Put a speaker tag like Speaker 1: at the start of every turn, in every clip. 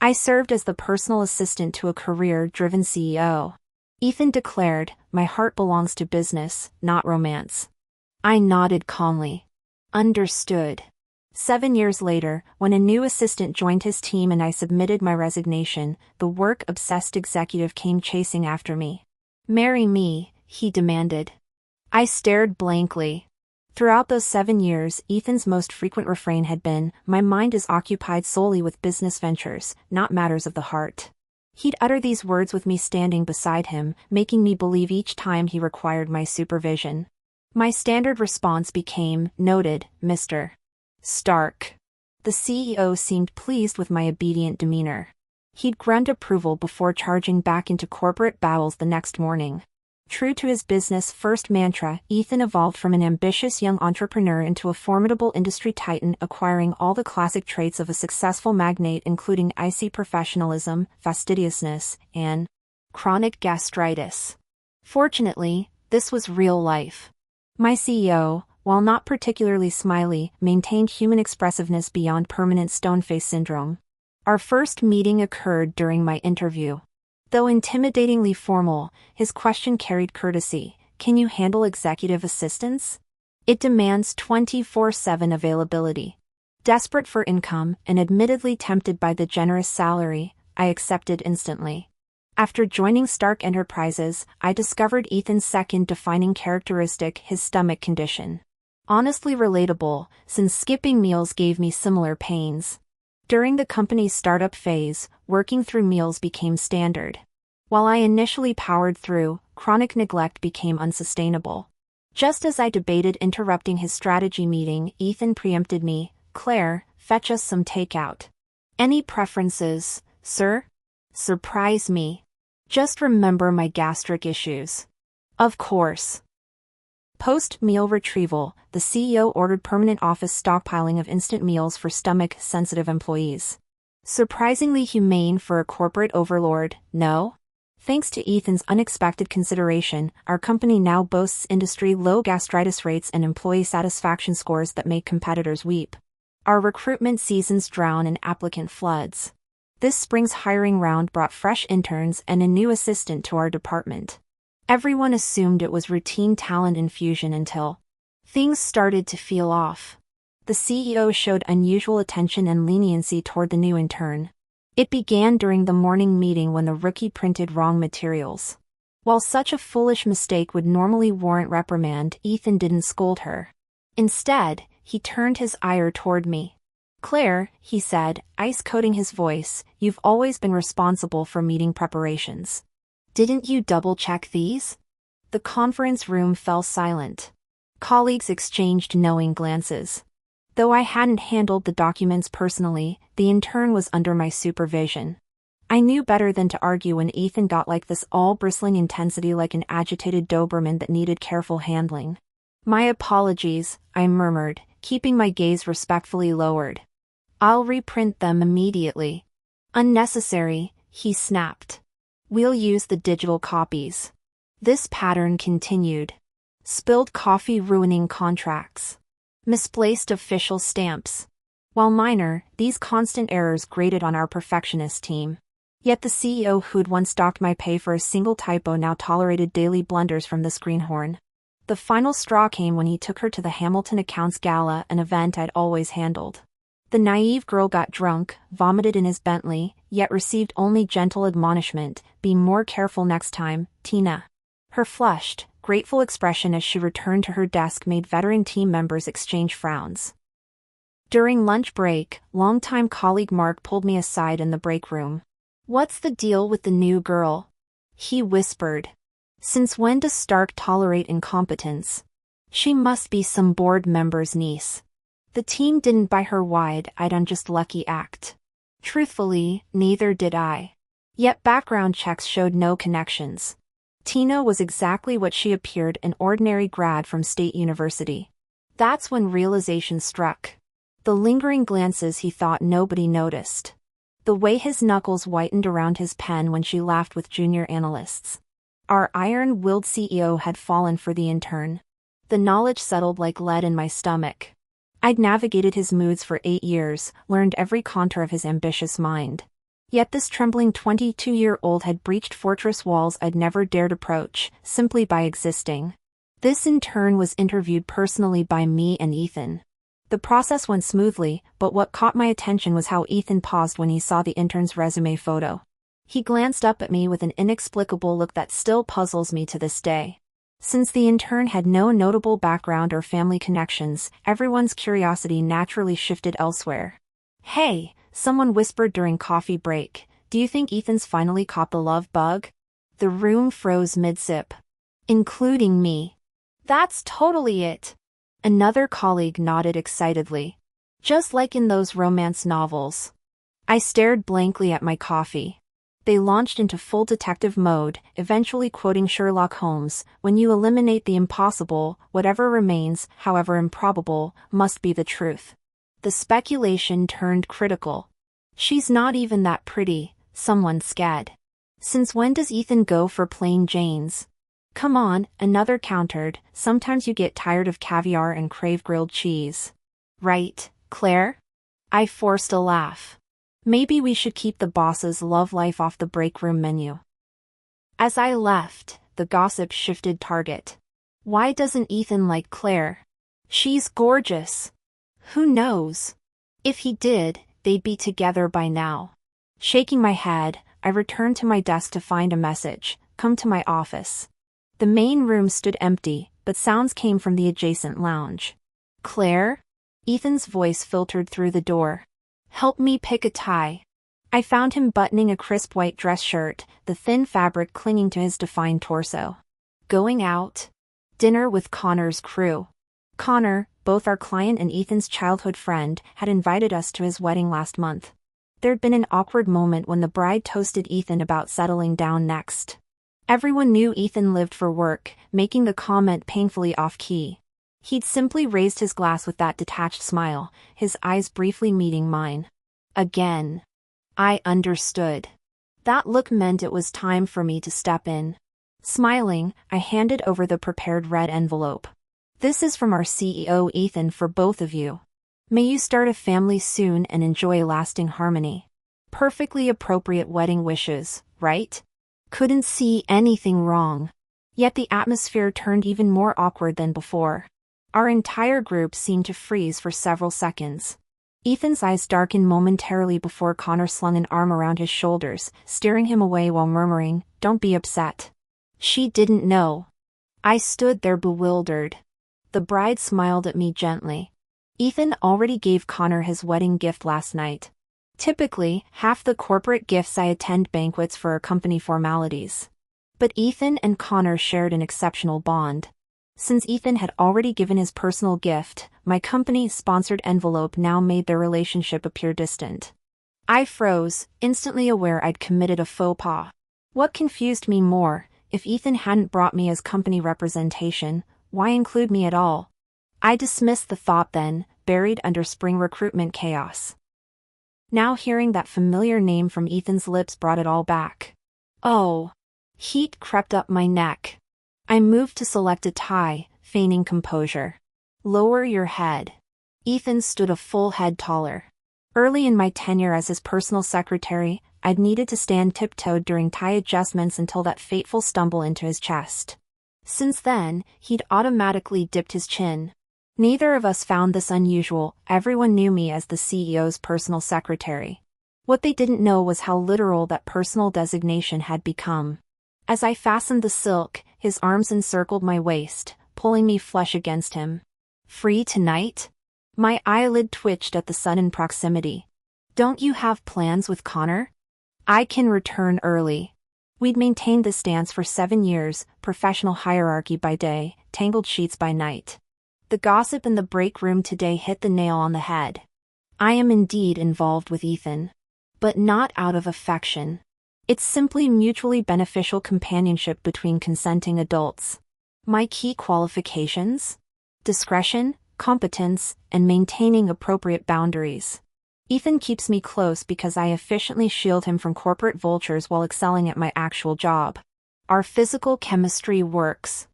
Speaker 1: I served as the personal assistant to a career-driven CEO. Ethan declared, "My heart belongs to business, not romance." I nodded calmly. Understood. 7 years later, when a new assistant joined his team and I submitted my resignation, the work-obsessed executive came chasing after me. "Marry me," he demanded. I stared blankly. Throughout those 7 years, Ethan's most frequent refrain had been, "My mind is occupied solely with business ventures, not matters of the heart." He'd utter these words with me standing beside him, making me believe each time he required my supervision. My standard response became, "Noted, Mr. Stark." The CEO seemed pleased with my obedient demeanor. He'd grunt approval before charging back into corporate battles the next morning. True to his business-first mantra, Ethan evolved from an ambitious young entrepreneur into a formidable industry titan, acquiring all the classic traits of a successful magnate, including icy professionalism, fastidiousness, and chronic gastritis. Fortunately, this was real life. My CEO, while not particularly smiley, maintained human expressiveness beyond permanent stone-face syndrome. Our first meeting occurred during my interview. Though intimidatingly formal, his question carried courtesy. "Can you handle executive assistance? It demands 24/7 availability." Desperate for income, and admittedly tempted by the generous salary, I accepted instantly. After joining Stark Enterprises, I discovered Ethan's second defining characteristic, his stomach condition. Honestly relatable, since skipping meals gave me similar pains. During the company's startup phase, working through meals became standard. While I initially powered through, chronic neglect became unsustainable. Just as I debated interrupting his strategy meeting, Ethan preempted me. "Claire, fetch us some takeout." "Any preferences, sir?" "Surprise me. Just remember my gastric issues." "Of course." Post-meal retrieval, the CEO ordered permanent office stockpiling of instant meals for stomach-sensitive employees. Surprisingly humane for a corporate overlord, no? Thanks to Ethan's unexpected consideration, our company now boasts industry-low gastritis rates and employee satisfaction scores that make competitors weep. Our recruitment seasons drown in applicant floods. This spring's hiring round brought fresh interns and a new assistant to our department. Everyone assumed it was routine talent infusion until things started to feel off. The CEO showed unusual attention and leniency toward the new intern. It began during the morning meeting when the rookie printed wrong materials. While such a foolish mistake would normally warrant reprimand, Ethan didn't scold her. Instead, he turned his ire toward me. "Claire," he said, ice-coating his voice, "you've always been responsible for meeting preparations. Didn't you double-check these?" The conference room fell silent. Colleagues exchanged knowing glances. Though I hadn't handled the documents personally, the intern was under my supervision. I knew better than to argue when Ethan got like this, all bristling intensity like an agitated Doberman that needed careful handling. "My apologies," I murmured, keeping my gaze respectfully lowered. "I'll reprint them immediately." "Unnecessary," he snapped. "We'll use the digital copies." This pattern continued. Spilled coffee ruining contracts. Misplaced official stamps. While minor, these constant errors grated on our perfectionist team. Yet the CEO who'd once docked my pay for a single typo now tolerated daily blunders from the screenhorn. The final straw came when he took her to the Hamilton Accounts Gala, an event I'd always handled. The naive girl got drunk, vomited in his Bentley, yet received only gentle admonishment, "Be more careful next time, Tina." Her flushed, grateful expression as she returned to her desk made veteran team members exchange frowns. During lunch break, longtime colleague Mark pulled me aside in the break room. "What's the deal with the new girl?" he whispered. "Since when does Stark tolerate incompetence? She must be some board member's niece." The team didn't buy her wide-eyed on just lucky act. Truthfully, neither did I. Yet background checks showed no connections. Tina was exactly what she appeared, an ordinary grad from State University. That's when realization struck. The lingering glances he thought nobody noticed. The way his knuckles whitened around his pen when she laughed with junior analysts. Our iron-willed CEO had fallen for the intern. The knowledge settled like lead in my stomach. I'd navigated his moods for 8 years, learned every contour of his ambitious mind. Yet this trembling 22-year-old had breached fortress walls I'd never dared approach, simply by existing. This in turn was interviewed personally by me and Ethan. The process went smoothly, but what caught my attention was how Ethan paused when he saw the intern's resume photo. He glanced up at me with an inexplicable look that still puzzles me to this day. Since the intern had no notable background or family connections, everyone's curiosity naturally shifted elsewhere. "Hey," someone whispered during coffee break, "do you think Ethan's finally caught the love bug?" The room froze mid-sip. Including me. "That's totally it." Another colleague nodded excitedly. "Just like in those romance novels." I stared blankly at my coffee. They launched into full detective mode, eventually quoting Sherlock Holmes, "When you eliminate the impossible, whatever remains, however improbable, must be the truth." The speculation turned critical. "She's not even that pretty," someone scared. "Since when does Ethan go for plain Janes?" "Come on," another countered, "sometimes you get tired of caviar and crave grilled cheese." "Right, Claire?" I forced a laugh. "Maybe we should keep the boss's love life off the break room menu." As I left, the gossip shifted target. "Why doesn't Ethan like Claire? She's gorgeous." "Who knows? If he did, they'd be together by now." Shaking my head, I returned to my desk to find a message, "Come to my office." The main room stood empty, but sounds came from the adjacent lounge. "Claire?" Ethan's voice filtered through the door. "Help me pick a tie." I found him buttoning a crisp white dress shirt, the thin fabric clinging to his defined torso. "Going out?" "Dinner with Connor's crew." Connor, both our client and Ethan's childhood friend, had invited us to his wedding last month. There'd been an awkward moment when the bride toasted Ethan about settling down next. Everyone knew Ethan lived for work, making the comment painfully off-key. He'd simply raised his glass with that detached smile, his eyes briefly meeting mine. Again. I understood. That look meant it was time for me to step in. Smiling, I handed over the prepared red envelope. "This is from our CEO Ethan for both of you. May you start a family soon and enjoy lasting harmony." Perfectly appropriate wedding wishes, right? Couldn't see anything wrong. Yet the atmosphere turned even more awkward than before. Our entire group seemed to freeze for several seconds. Ethan's eyes darkened momentarily before Connor slung an arm around his shoulders, steering him away while murmuring, "Don't be upset." She didn't know. I stood there bewildered. The bride smiled at me gently. Ethan already gave Connor his wedding gift last night. Typically, half the corporate gifts I attend banquets for company formalities. But Ethan and Connor shared an exceptional bond. Since Ethan had already given his personal gift, my company-sponsored envelope now made their relationship appear distant. I froze, instantly aware I'd committed a faux pas. What confused me more, if Ethan hadn't brought me as company representation, why include me at all? I dismissed the thought then, buried under spring recruitment chaos. Now hearing that familiar name from Ethan's lips brought it all back. Oh. Heat crept up my neck. I moved to select a tie, feigning composure. "Lower your head." Ethan stood a full head taller. Early in my tenure as his personal secretary, I'd needed to stand tiptoed during tie adjustments until that fateful stumble into his chest. Since then, he'd automatically dipped his chin. Neither of us found this unusual. Everyone knew me as the CEO's personal secretary. What they didn't know was how literal that personal designation had become. As I fastened the silk, his arms encircled my waist, pulling me flush against him. "Free tonight?" My eyelid twitched at the sudden proximity. "Don't you have plans with Connor?" "I can return early." We'd maintained this stance for 7 years, professional hierarchy by day, tangled sheets by night. The gossip in the break room today hit the nail on the head. I am indeed involved with Ethan. But not out of affection. It's simply mutually beneficial companionship between consenting adults. My key qualifications? Discretion, competence, and maintaining appropriate boundaries. Ethan keeps me close because I efficiently shield him from corporate vultures while excelling at my actual job. Our physical chemistry works.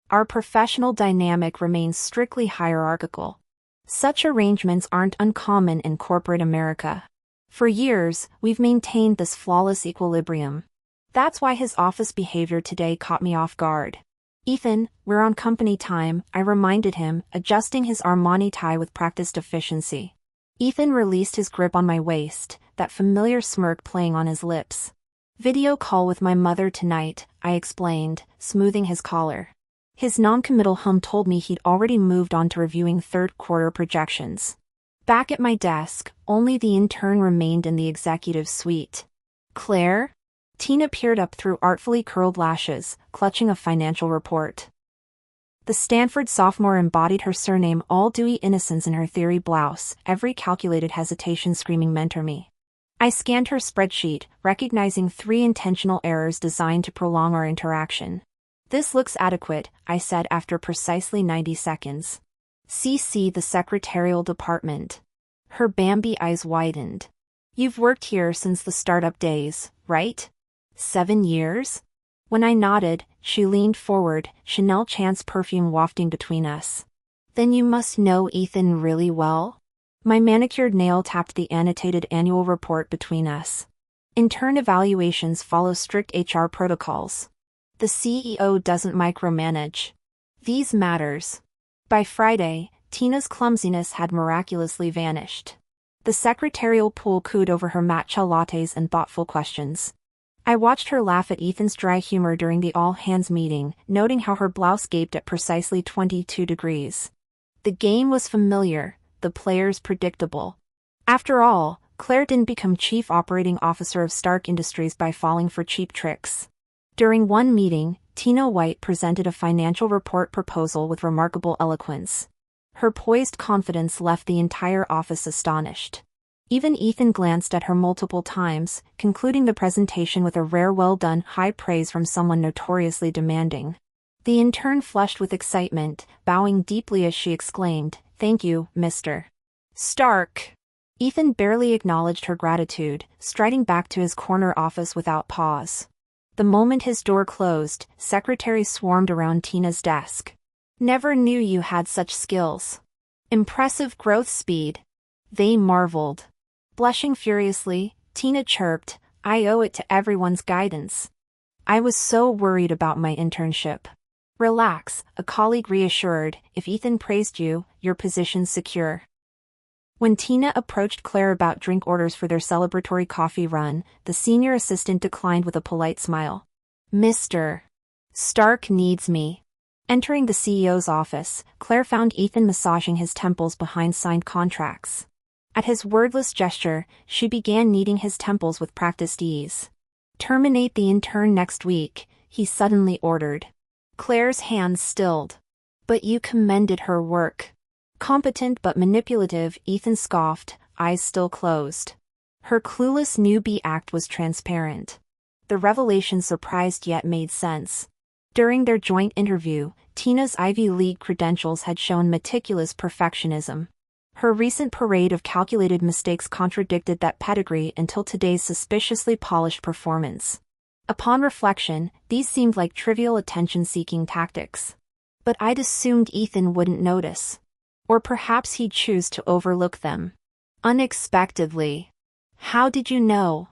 Speaker 1: Our professional dynamic remains strictly hierarchical. Such arrangements aren't uncommon in corporate America. For years, we've maintained this flawless equilibrium. That's why his office behavior today caught me off guard. Ethan, we're on company time, I reminded him, adjusting his Armani tie with practiced efficiency. Ethan released his grip on my waist, that familiar smirk playing on his lips. Video call with my mother tonight, I explained, smoothing his collar. His non-committal hum told me he'd already moved on to reviewing third-quarter projections. Back at my desk, only the intern remained in the executive suite. Claire? Tina peered up through artfully curled lashes, clutching a financial report. The Stanford sophomore embodied her surname all dewy innocence in her theory blouse, every calculated hesitation screaming mentor me. I scanned her spreadsheet, recognizing 3 intentional errors designed to prolong our interaction. This looks adequate, I said after precisely 90 seconds. CC the secretarial department. Her Bambi eyes widened. You've worked here since the startup days, right? 7 years? When I nodded, she leaned forward, Chanel Chance perfume wafting between us. Then you must know Ethan really well? My manicured nail tapped the annotated annual report between us. Intern evaluations follow strict HR protocols. The CEO doesn't micromanage. These matters. By Friday, Tina's clumsiness had miraculously vanished. The secretarial pool cooed over her matcha lattes and thoughtful questions. I watched her laugh at Ethan's dry humor during the all-hands meeting, noting how her blouse gaped at precisely 22 degrees. The game was familiar, the players predictable. After all, Claire didn't become chief operating officer of Stark Industries by falling for cheap tricks. During one meeting, Tina White presented a financial report proposal with remarkable eloquence. Her poised confidence left the entire office astonished. Even Ethan glanced at her multiple times, concluding the presentation with a rare well-done high praise from someone notoriously demanding. The intern flushed with excitement, bowing deeply as she exclaimed, "Thank you, Mr. Stark." Ethan barely acknowledged her gratitude, striding back to his corner office without pause. The moment his door closed, secretaries swarmed around Tina's desk. "Never knew you had such skills. Impressive growth speed." They marveled. Blushing furiously, Tina chirped, "I owe it to everyone's guidance." I was so worried about my internship. "Relax," a colleague reassured, "if Ethan praised you, your position's secure." When Tina approached Claire about drink orders for their celebratory coffee run, the senior assistant declined with a polite smile. "Mr. Stark needs me." Entering the CEO's office, Claire found Ethan massaging his temples behind signed contracts. At his wordless gesture, she began kneading his temples with practiced ease. "Terminate the intern next week," he suddenly ordered. Claire's hands stilled. "But you commended her work." Competent but manipulative, Ethan scoffed, eyes still closed. Her clueless newbie act was transparent. The revelation surprised yet made sense. During their joint interview, Tina's Ivy League credentials had shown meticulous perfectionism. Her recent parade of calculated mistakes contradicted that pedigree until today's suspiciously polished performance. Upon reflection, these seemed like trivial attention-seeking tactics. But I'd assumed Ethan wouldn't notice. Or perhaps he'd choose to overlook them. Unexpectedly. "How did you know?"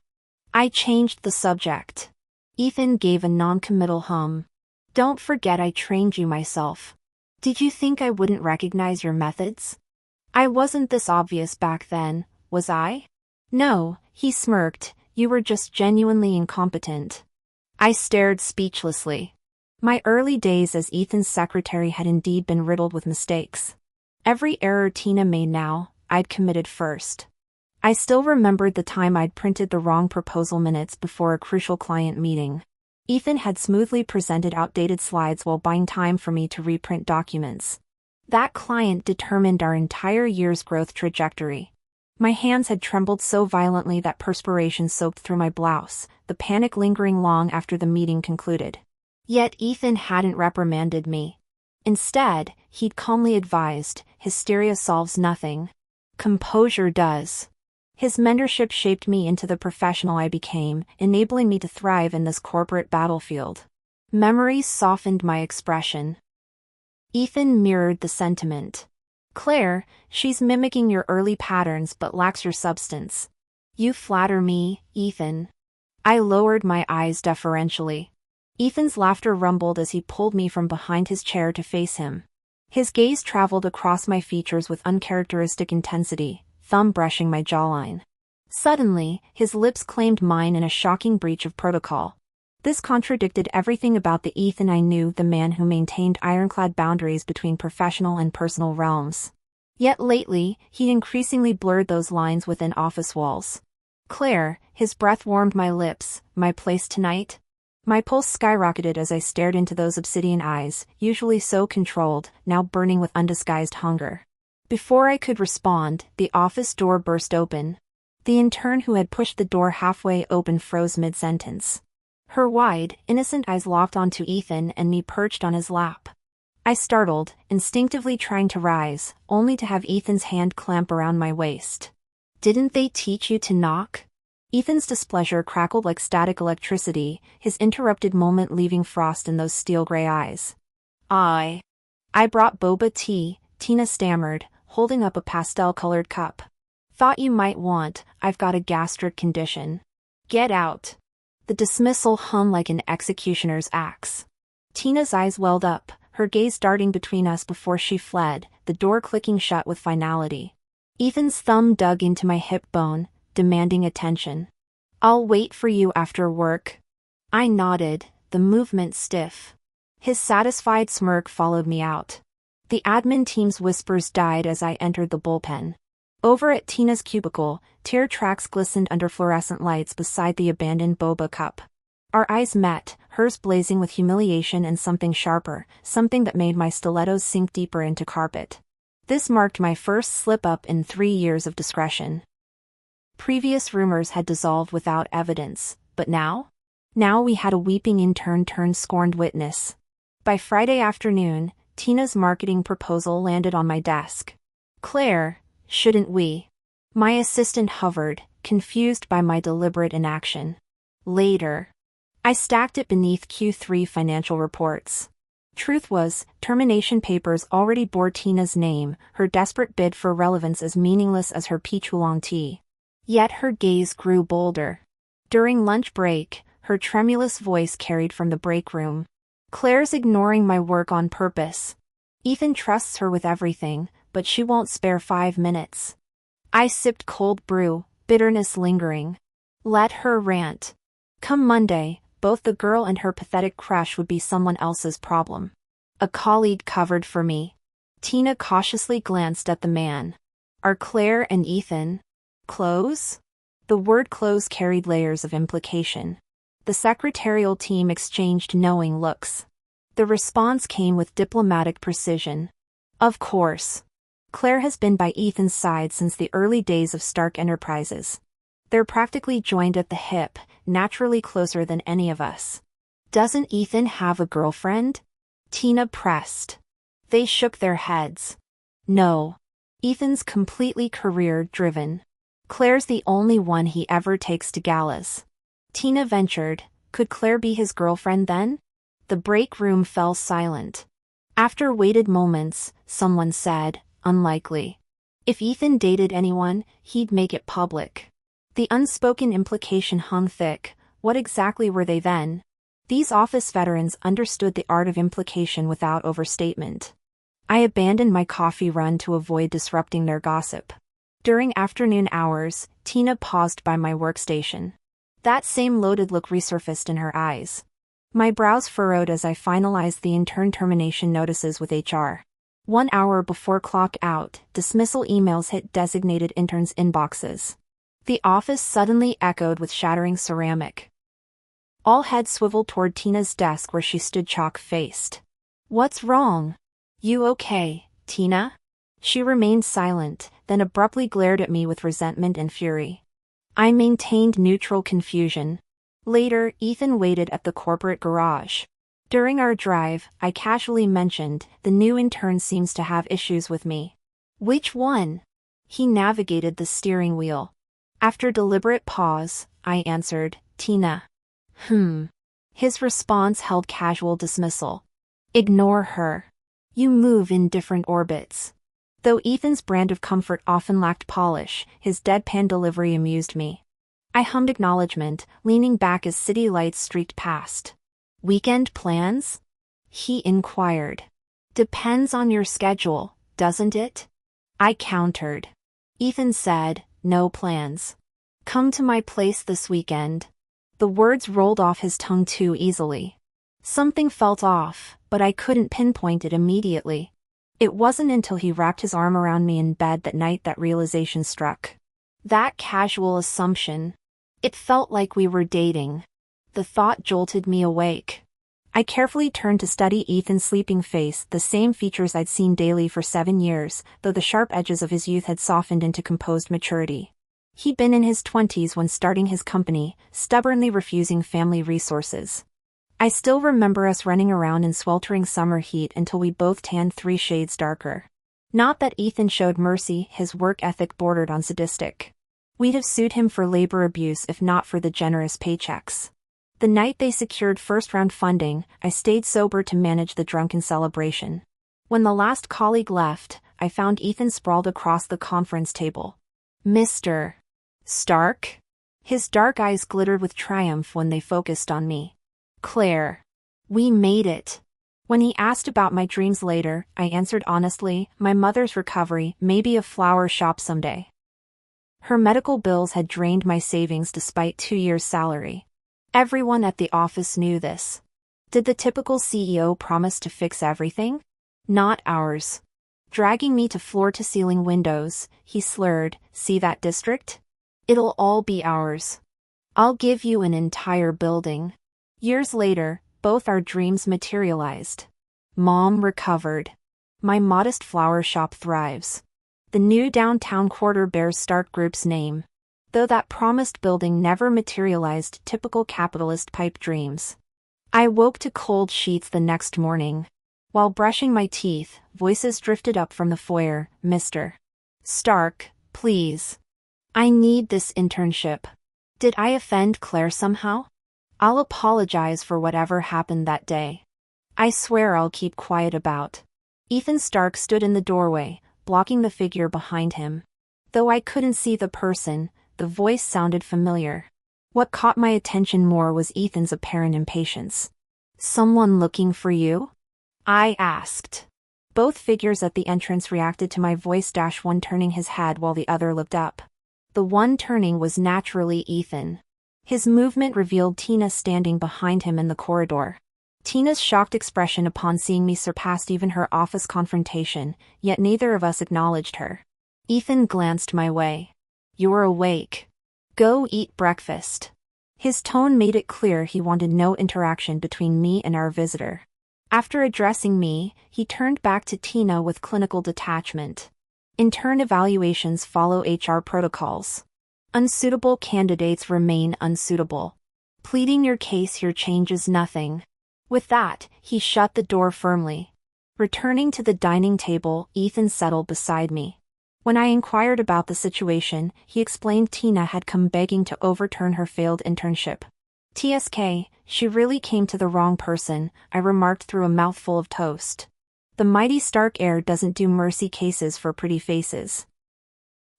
Speaker 1: I changed the subject. Ethan gave a non-committal hum. "Don't forget I trained you myself. Did you think I wouldn't recognize your methods? I wasn't this obvious back then, was I?" "No," he smirked, "you were just genuinely incompetent." I stared speechlessly. My early days as Ethan's secretary had indeed been riddled with mistakes. Every error Tina made now, I'd committed first. I still remembered the time I'd printed the wrong proposal minutes before a crucial client meeting. Ethan had smoothly presented outdated slides while buying time for me to reprint documents. That client determined our entire year's growth trajectory. My hands had trembled so violently that perspiration soaked through my blouse, the panic lingering long after the meeting concluded. Yet Ethan hadn't reprimanded me. Instead, he'd calmly advised, "Hysteria solves nothing. Composure does." His mentorship shaped me into the professional I became, enabling me to thrive in this corporate battlefield. Memories softened my expression. Ethan mirrored the sentiment. "Claire, she's mimicking your early patterns but lacks your substance. You flatter me, Ethan. I lowered my eyes deferentially. Ethan's laughter rumbled as he pulled me from behind his chair to face him. His gaze traveled across my features with uncharacteristic intensity, thumb brushing my jawline. Suddenly, his lips claimed mine in a shocking breach of protocol. This contradicted everything about the Ethan I knew, the man who maintained ironclad boundaries between professional and personal realms. Yet lately, he increasingly blurred those lines within office walls. Claire, his breath warmed my lips. My place tonight? My pulse skyrocketed as I stared into those obsidian eyes, usually so controlled, now burning with undisguised hunger. Before I could respond, the office door burst open. The intern who had pushed the door halfway open froze mid-sentence. Her wide, innocent eyes locked onto Ethan and me perched on his lap. I startled, instinctively trying to rise, only to have Ethan's hand clamp around my waist. "Didn't they teach you to knock?" Ethan's displeasure crackled like static electricity, his interrupted moment leaving frost in those steel-gray eyes. I brought boba tea," Tina stammered, holding up a pastel-colored cup. "Thought you might want, I've got a gastric condition." "Get out." The dismissal hung like an executioner's axe. Tina's eyes welled up, her gaze darting between us before she fled, the door clicking shut with finality. Ethan's thumb dug into my hip bone, demanding attention. "I'll wait for you after work." I nodded, the movement stiff. His satisfied smirk followed me out. The admin team's whispers died as I entered the bullpen. Over at Tina's cubicle, tear tracks glistened under fluorescent lights beside the abandoned boba cup. Our eyes met, hers blazing with humiliation and something sharper, something that made my stilettos sink deeper into carpet. This marked my first slip-up in 3 years of discretion. Previous rumors had dissolved without evidence, but now? Now we had a weeping intern turned scorned witness. By Friday afternoon, Tina's marketing proposal landed on my desk. "Claire, shouldn't we?" My assistant hovered, confused by my deliberate inaction. "Later." I stacked it beneath Q3 financial reports. Truth was, termination papers already bore Tina's name, her desperate bid for relevance as meaningless as her peach oolong tea. Yet her gaze grew bolder. During lunch break, her tremulous voice carried from the break room. "Claire's ignoring my work on purpose. Ethan trusts her with everything, but she won't spare 5 minutes." I sipped cold brew, bitterness lingering. Let her rant. Come Monday, both the girl and her pathetic crush would be someone else's problem. A colleague covered for me. Tina cautiously glanced at the man. "Are Claire and Ethan close?" The word close carried layers of implication. The secretarial team exchanged knowing looks. The response came with diplomatic precision. "Of course. Claire has been by Ethan's side since the early days of Stark Enterprises. They're practically joined at the hip, naturally closer than any of us." "Doesn't Ethan have a girlfriend?" Tina pressed. They shook their heads. "No. Ethan's completely career-driven. Claire's the only one he ever takes to galas." Tina ventured, "Could Claire be his girlfriend then?" The break room fell silent. After waited moments, someone said, "Unlikely. If Ethan dated anyone, he'd make it public." The unspoken implication hung thick. What exactly were they then? These office veterans understood the art of implication without overstatement. I abandoned my coffee run to avoid disrupting their gossip. During afternoon hours, Tina paused by my workstation. That same loaded look resurfaced in her eyes. My brows furrowed as I finalized the intern termination notices with HR. 1 hour before clock out, dismissal emails hit designated interns' inboxes. The office suddenly echoed with shattering ceramic. All heads swiveled toward Tina's desk where she stood chalk-faced. "What's wrong? You okay, Tina?" She remained silent, then abruptly glared at me with resentment and fury. I maintained neutral confusion. Later, Ethan waited at the corporate garage. During our drive, I casually mentioned, "The new intern seems to have issues with me." "Which one?" He navigated the steering wheel. After deliberate pause, I answered, "Tina." His response held casual dismissal. "Ignore her. You move in different orbits." Though Ethan's brand of comfort often lacked polish, his deadpan delivery amused me. I hummed acknowledgement, leaning back as city lights streaked past. Weekend plans? He inquired. Depends on your schedule, doesn't it? I countered. Ethan said, no plans. Come to my place this weekend. The words rolled off his tongue too easily. Something felt off, but I couldn't pinpoint it immediately. It wasn't until he wrapped his arm around me in bed that night that realization struck. That casual assumption. It felt like we were dating. The thought jolted me awake. I carefully turned to study Ethan's sleeping face, the same features I'd seen daily for 7 years, though the sharp edges of his youth had softened into composed maturity. He'd been in his 20s when starting his company, stubbornly refusing family resources. I still remember us running around in sweltering summer heat until we both tanned 3 shades darker. Not that Ethan showed mercy, his work ethic bordered on sadistic. We'd have sued him for labor abuse if not for the generous paychecks. The night they secured first-round funding, I stayed sober to manage the drunken celebration. When the last colleague left, I found Ethan sprawled across the conference table. Mr. Stark? His dark eyes glittered with triumph when they focused on me. Claire. We made it. When he asked about my dreams later, I answered honestly, my mother's recovery, maybe a flower shop someday. Her medical bills had drained my savings despite 2 years' salary. Everyone at the office knew this. Did the typical CEO promise to fix everything? Not ours. Dragging me to floor-to-ceiling windows, he slurred, see that district? It'll all be ours. I'll give you an entire building. Years later, both our dreams materialized. Mom recovered. My modest flower shop thrives. The new downtown quarter bears Stark Group's name. Though that promised building never materialized, typical capitalist pipe dreams. I woke to cold sheets the next morning. While brushing my teeth, voices drifted up from the foyer. Mr. Stark, please. I need this internship. Did I offend Claire somehow? I'll apologize for whatever happened that day. I swear I'll keep quiet about. Ethan Stark stood in the doorway, blocking the figure behind him. Though I couldn't see the person, the voice sounded familiar. What caught my attention more was Ethan's apparent impatience. Someone looking for you? I asked. Both figures at the entrance reacted to my voice, one turning his head while the other looked up. The one turning was naturally Ethan. His movement revealed Tina standing behind him in the corridor. Tina's shocked expression upon seeing me surpassed even her office confrontation, yet neither of us acknowledged her. Ethan glanced my way. You're awake. Go eat breakfast. His tone made it clear he wanted no interaction between me and our visitor. After addressing me, he turned back to Tina with clinical detachment. Intern evaluations follow HR protocols. Unsuitable candidates remain unsuitable. Pleading your case here changes nothing. With that, he shut the door firmly. Returning to the dining table, Ethan settled beside me. When I inquired about the situation, he explained Tina had come begging to overturn her failed internship. TSK, she really came to the wrong person, I remarked through a mouthful of toast. The mighty Stark heir doesn't do mercy cases for pretty faces.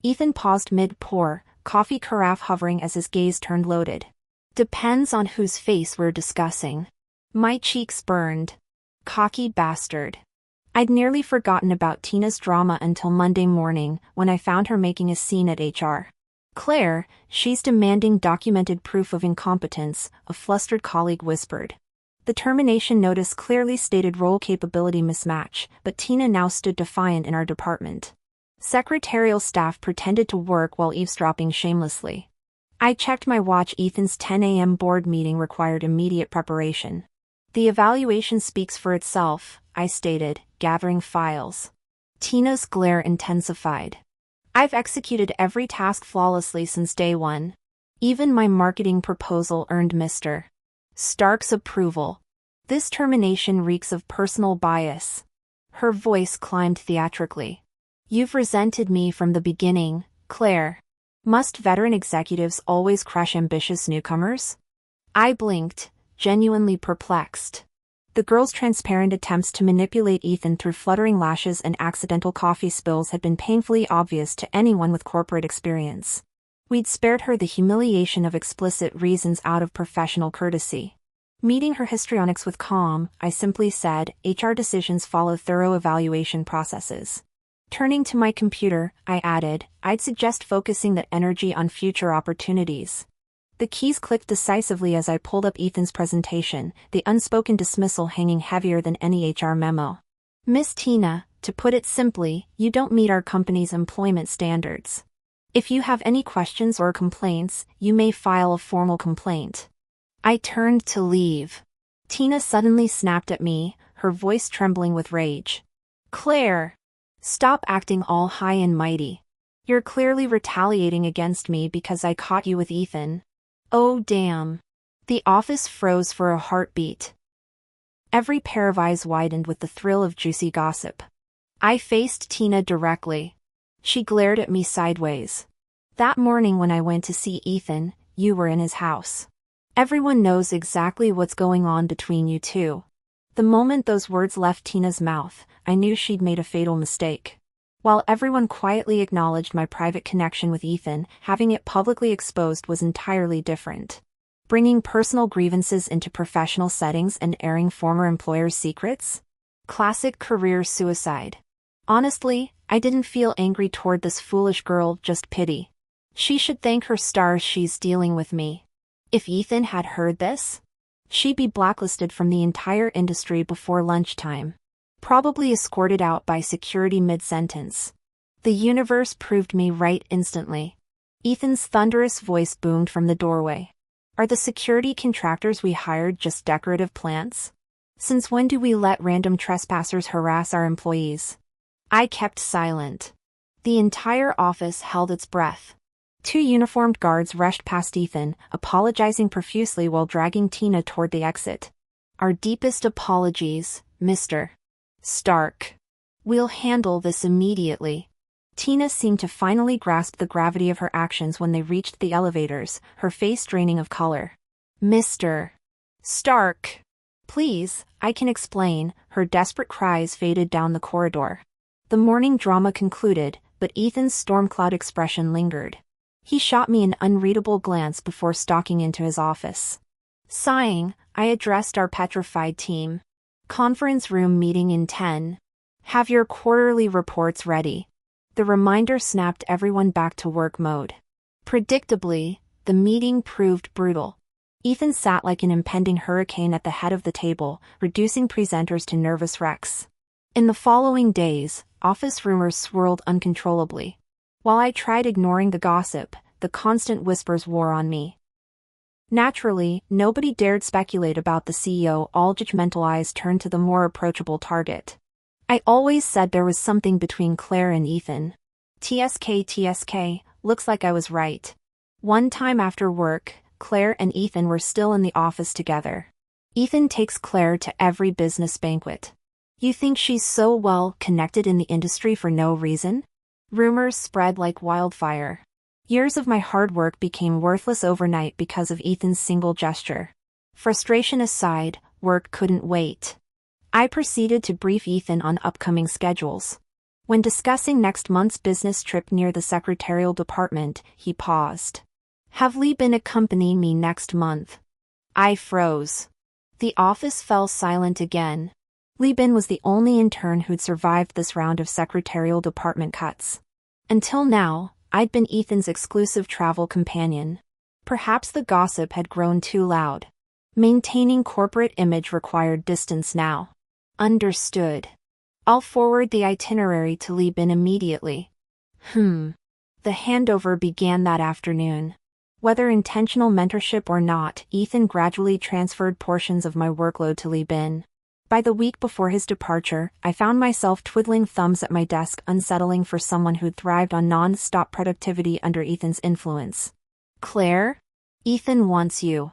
Speaker 1: Ethan paused mid-pour, coffee carafe hovering as his gaze turned loaded. Depends on whose face we're discussing. My cheeks burned. Cocky bastard. I'd nearly forgotten about Tina's drama until Monday morning, when I found her making a scene at HR. Claire, she's demanding documented proof of incompetence, a flustered colleague whispered. The termination notice clearly stated role capability mismatch, but Tina now stood defiant in our department. Secretarial staff pretended to work while eavesdropping shamelessly. I checked my watch. Ethan's 10 a.m. board meeting required immediate preparation. The evaluation speaks for itself, I stated, gathering files. Tina's glare intensified. I've executed every task flawlessly since day one. Even my marketing proposal earned Mr. Stark's approval. This termination reeks of personal bias. Her voice climbed theatrically. You've resented me from the beginning, Claire. Must veteran executives always crush ambitious newcomers? I blinked, genuinely perplexed. The girl's transparent attempts to manipulate Ethan through fluttering lashes and accidental coffee spills had been painfully obvious to anyone with corporate experience. We'd spared her the humiliation of explicit reasons out of professional courtesy. Meeting her histrionics with calm, I simply said, HR decisions follow thorough evaluation processes. Turning to my computer, I added, I'd suggest focusing that energy on future opportunities. The keys clicked decisively as I pulled up Ethan's presentation, the unspoken dismissal hanging heavier than any HR memo. Miss Tina, to put it simply, you don't meet our company's employment standards. If you have any questions or complaints, you may file a formal complaint. I turned to leave. Tina suddenly snapped at me, her voice trembling with rage. Claire! Stop acting all high and mighty. You're clearly retaliating against me because I caught you with Ethan. Oh damn. The office froze for a heartbeat. Every pair of eyes widened with the thrill of juicy gossip. I faced Tina directly. She glared at me sideways. That morning when I went to see Ethan, you were in his house. Everyone knows exactly what's going on between you two. The moment those words left Tina's mouth, I knew she'd made a fatal mistake. While everyone quietly acknowledged my private connection with Ethan, having it publicly exposed was entirely different. Bringing personal grievances into professional settings and airing former employers' secrets? Classic career suicide. Honestly, I didn't feel angry toward this foolish girl, just pity. She should thank her stars she's dealing with me. If Ethan had heard this, she'd be blacklisted from the entire industry before lunchtime. Probably escorted out by security mid-sentence. The universe proved me right instantly. Ethan's thunderous voice boomed from the doorway. Are the security contractors we hired just decorative plants? Since when do we let random trespassers harass our employees? I kept silent. The entire office held its breath. 2 uniformed guards rushed past Ethan, apologizing profusely while dragging Tina toward the exit. Our deepest apologies, Mr. Stark. We'll handle this immediately. Tina seemed to finally grasp the gravity of her actions when they reached the elevators, her face draining of color. Mr. Stark. Please, I can explain, her desperate cries faded down the corridor. The morning drama concluded, but Ethan's storm cloud expression lingered. He shot me an unreadable glance before stalking into his office. Sighing, I addressed our petrified team. Conference room meeting in 10. Have your quarterly reports ready. The reminder snapped everyone back to work mode. Predictably, the meeting proved brutal. Ethan sat like an impending hurricane at the head of the table, reducing presenters to nervous wrecks. In the following days, office rumors swirled uncontrollably. While I tried ignoring the gossip, the constant whispers wore on me. Naturally, nobody dared speculate about the CEO. All judgmental eyes turned to the more approachable target. I always said there was something between Claire and Ethan. TSK, looks like I was right. One time after work, Claire and Ethan were still in the office together. Ethan takes Claire to every business banquet. You think she's so well connected in the industry for no reason? Rumors spread like wildfire. Years of my hard work became worthless overnight because of Ethan's single gesture. Frustration aside, work couldn't wait. I proceeded to brief Ethan on upcoming schedules. When discussing next month's business trip near the secretarial department, he paused. Have Lee been accompanying me next month? I froze. The office fell silent again. Lee Bin was the only intern who'd survived this round of secretarial department cuts. Until now, I'd been Ethan's exclusive travel companion. Perhaps the gossip had grown too loud. Maintaining corporate image required distance now. Understood. I'll forward the itinerary to Lee Bin immediately. The handover began that afternoon. Whether intentional mentorship or not, Ethan gradually transferred portions of my workload to Lee Bin. By the week before his departure, I found myself twiddling thumbs at my desk, unsettling for someone who'd thrived on non-stop productivity under Ethan's influence. Claire? Ethan wants you.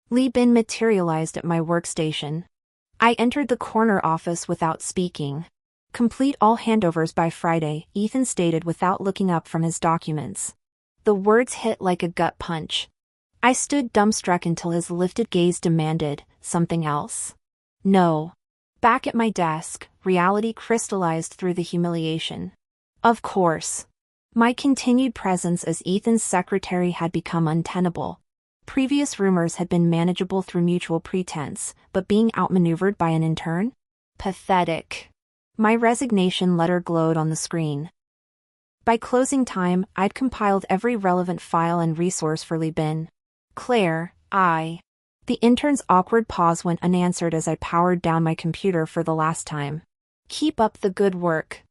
Speaker 1: Lee Bin materialized at my workstation. I entered the corner office without speaking. Complete all handovers by Friday, Ethan stated without looking up from his documents. The words hit like a gut punch. I stood dumbstruck until his lifted gaze demanded, something else? No. Back at my desk, reality crystallized through the humiliation. Of course. My continued presence as Ethan's secretary had become untenable. Previous rumors had been manageable through mutual pretense, but being outmaneuvered by an intern? Pathetic. My resignation letter glowed on the screen. By closing time, I'd compiled every relevant file and resource for Bin. Claire, I. The intern's awkward pause went unanswered as I powered down my computer for the last time. Keep up the good work.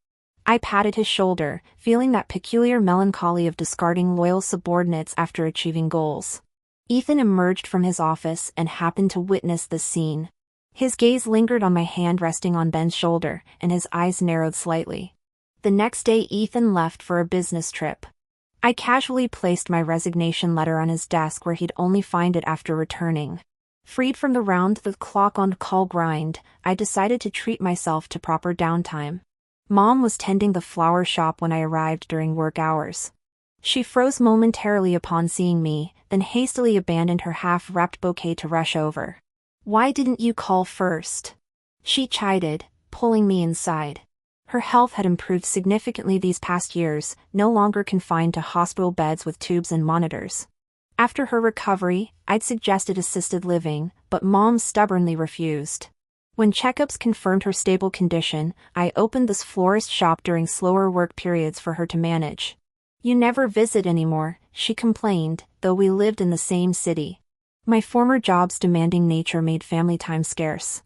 Speaker 1: I patted his shoulder, feeling that peculiar melancholy of discarding loyal subordinates after achieving goals. Ethan emerged from his office and happened to witness the scene. His gaze lingered on my hand resting on Ben's shoulder, and his eyes narrowed slightly. The next day Ethan left for a business trip. I casually placed my resignation letter on his desk where he'd only find it after returning. Freed from the round-the-clock on-call grind, I decided to treat myself to proper downtime. Mom was tending the flower shop when I arrived during work hours. She froze momentarily upon seeing me, then hastily abandoned her half-wrapped bouquet to rush over. "Why didn't you call first?" she chided, pulling me inside. Her health had improved significantly these past years, no longer confined to hospital beds with tubes and monitors. After her recovery, I'd suggested assisted living, but Mom stubbornly refused. When checkups confirmed her stable condition, I opened this florist shop during slower work periods for her to manage. "You never visit anymore," she complained, though we lived in the same city. My former job's demanding nature made family time scarce.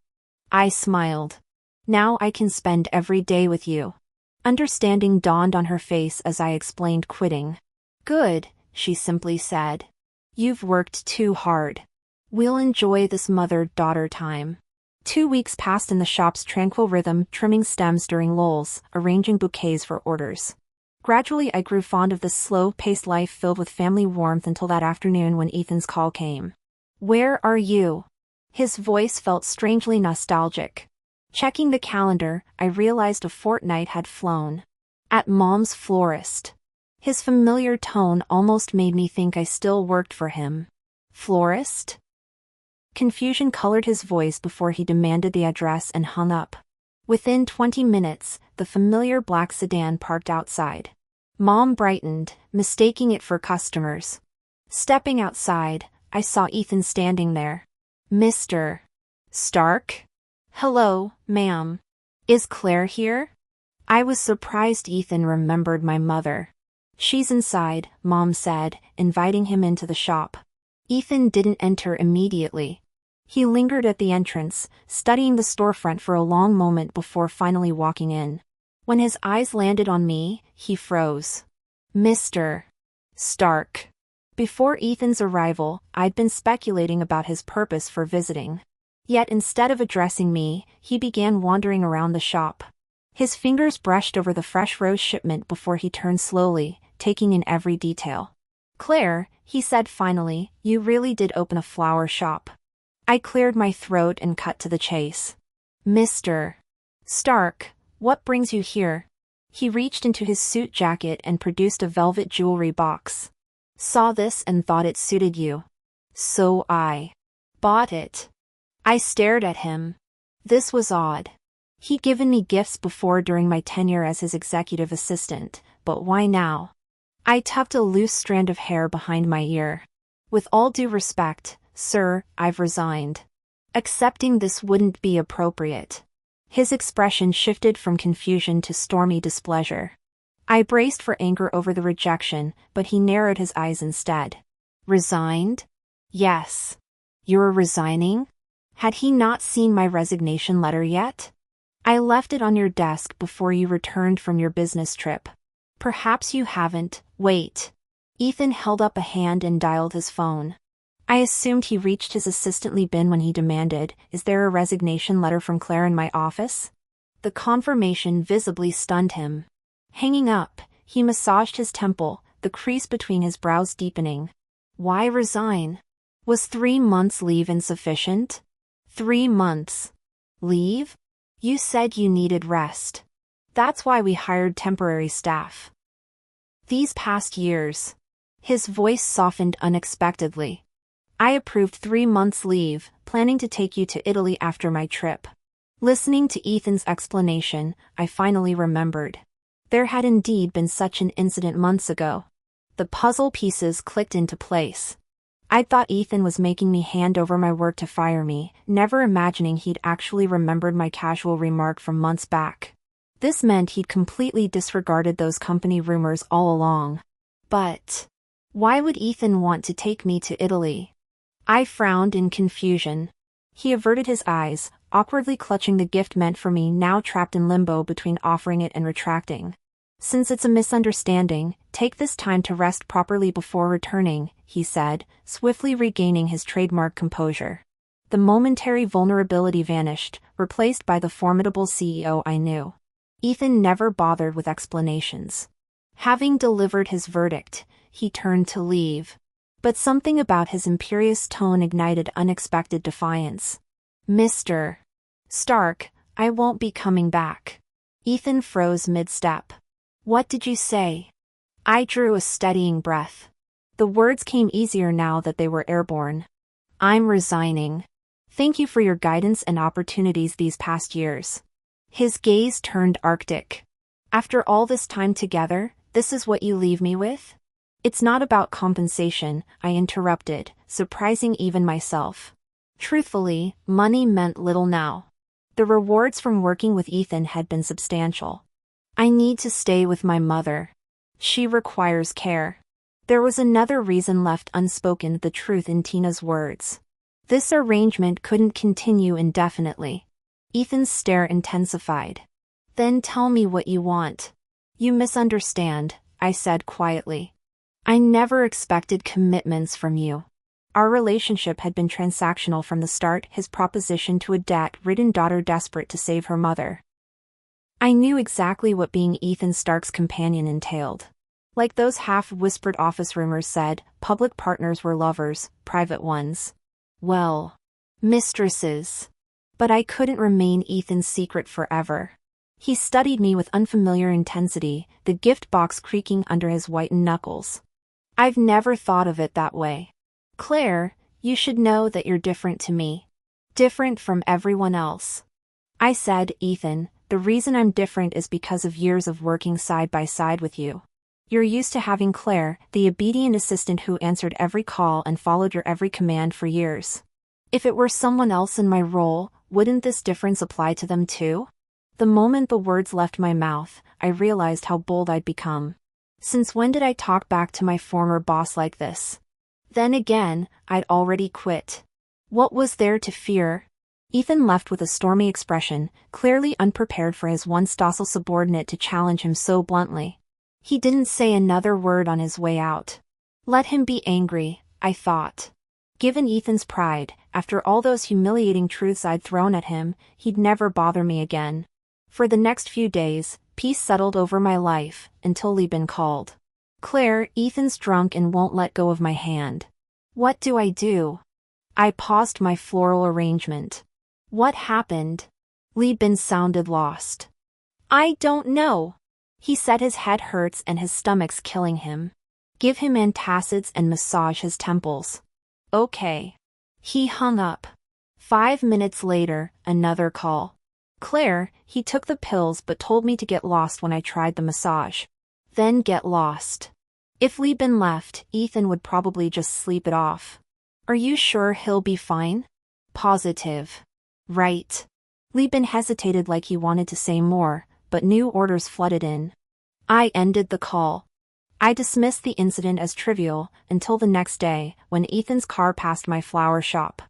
Speaker 1: I smiled. "Now I can spend every day with you." Understanding dawned on her face as I explained quitting. "Good," she simply said. "You've worked too hard. We'll enjoy this mother-daughter time." 2 weeks passed in the shop's tranquil rhythm, trimming stems during lulls, arranging bouquets for orders. Gradually I grew fond of this slow-paced life filled with family warmth until that afternoon when Ethan's call came. "Where are you?" His voice felt strangely nostalgic. Checking the calendar, I realized a fortnight had flown. At Mom's florist. His familiar tone almost made me think I still worked for him. "Florist?" Confusion colored his voice before he demanded the address and hung up. Within 20 minutes, the familiar black sedan parked outside. Mom brightened, mistaking it for customers. Stepping outside, I saw Ethan standing there. "Mr. Stark?" "Hello, ma'am. Is Claire here?" I was surprised Ethan remembered my mother. "She's inside," Mom said, inviting him into the shop. Ethan didn't enter immediately. He lingered at the entrance, studying the storefront for a long moment before finally walking in. When his eyes landed on me, he froze. "Mr. Stark." Before Ethan's arrival, I'd been speculating about his purpose for visiting. Yet instead of addressing me, he began wandering around the shop. His fingers brushed over the fresh rose shipment before he turned slowly, taking in every detail. "Claire," he said finally, "you really did open a flower shop." I cleared my throat and cut to the chase. "Mr. Stark, what brings you here?" He reached into his suit jacket and produced a velvet jewelry box. "Saw this and thought it suited you. So I bought it." I stared at him. This was odd. He'd given me gifts before during my tenure as his executive assistant, but why now? I tucked a loose strand of hair behind my ear. "With all due respect, sir, I've resigned. Accepting this wouldn't be appropriate." His expression shifted from confusion to stormy displeasure. I braced for anger over the rejection, but he narrowed his eyes instead. "Resigned?" "Yes." "You're resigning?" Had he not seen my resignation letter yet? "I left it on your desk before you returned from your business trip." "Perhaps you haven't. Wait." Ethan held up a hand and dialed his phone. I assumed he reached his assistant Bin when he demanded, "Is there a resignation letter from Claire in my office?" The confirmation visibly stunned him. Hanging up, he massaged his temple, the crease between his brows deepening. Why resign? Was 3 months leave insufficient? 3 months. Leave? You said you needed rest. That's why we hired temporary staff. These past years. His voice softened unexpectedly. I approved 3 months leave, planning to take you to Italy after my trip. Listening to Ethan's explanation, I finally remembered. There had indeed been such an incident months ago. The puzzle pieces clicked into place. I'd thought Ethan was making me hand over my work to fire me, never imagining he'd actually remembered my casual remark from months back. This meant he'd completely disregarded those company rumors all along. But why would Ethan want to take me to Italy? I frowned in confusion. He averted his eyes, awkwardly clutching the gift meant for me, now trapped in limbo between offering it and retracting. Since it's a misunderstanding, take this time to rest properly before returning, he said, swiftly regaining his trademark composure. The momentary vulnerability vanished, replaced by the formidable CEO I knew. Ethan never bothered with explanations. Having delivered his verdict, he turned to leave. But something about his imperious tone ignited unexpected defiance. Mr. Stark, I won't be coming back. Ethan froze mid-step. What did you say? I drew a steadying breath. The words came easier now that they were airborne. I'm resigning. Thank you for your guidance and opportunities these past years. His gaze turned arctic. After all this time together, this is what you leave me with? It's not about compensation, I interrupted, surprising even myself. Truthfully, money meant little now. The rewards from working with Ethan had been substantial. I need to stay with my mother. She requires care. There was another reason left unspoken, the truth in Tina's words. This arrangement couldn't continue indefinitely. Ethan's stare intensified. Then tell me what you want. You misunderstand, I said quietly. I never expected commitments from you. Our relationship had been transactional from the start, his proposition to a debt-ridden daughter desperate to save her mother. I knew exactly what being Ethan Stark's companion entailed. Like those half-whispered office rumors said, public partners were lovers, private ones. Well, mistresses. But I couldn't remain Ethan's secret forever. He studied me with unfamiliar intensity, the gift box creaking under his whitened knuckles. I've never thought of it that way. Claire, you should know that you're different to me. Different from everyone else. I said, Ethan, the reason I'm different is because of years of working side by side with you. You're used to having Claire, the obedient assistant who answered every call and followed your every command for years. If it were someone else in my role, wouldn't this difference apply to them too? The moment the words left my mouth, I realized how bold I'd become. Since when did I talk back to my former boss like this? Then again, I'd already quit. What was there to fear? Ethan left with a stormy expression, clearly unprepared for his once docile subordinate to challenge him so bluntly. He didn't say another word on his way out. Let him be angry, I thought. Given Ethan's pride, after all those humiliating truths I'd thrown at him, he'd never bother me again. For the next few days, peace settled over my life, until Lieben called. Claire, Ethan's drunk and won't let go of my hand. What do I do? I paused my floral arrangement. What happened? Lieben sounded lost. I don't know. He said his head hurts and his stomach's killing him. Give him antacids and massage his temples. Okay. He hung up. 5 minutes later, another call. Claire, he took the pills but told me to get lost when I tried the massage. Then get lost. If Lieben left, Ethan would probably just sleep it off. Are you sure he'll be fine? Positive. Right. Lieben hesitated like he wanted to say more, but new orders flooded in. I ended the call. I dismissed the incident as trivial until the next day, when Ethan's car passed my flower shop.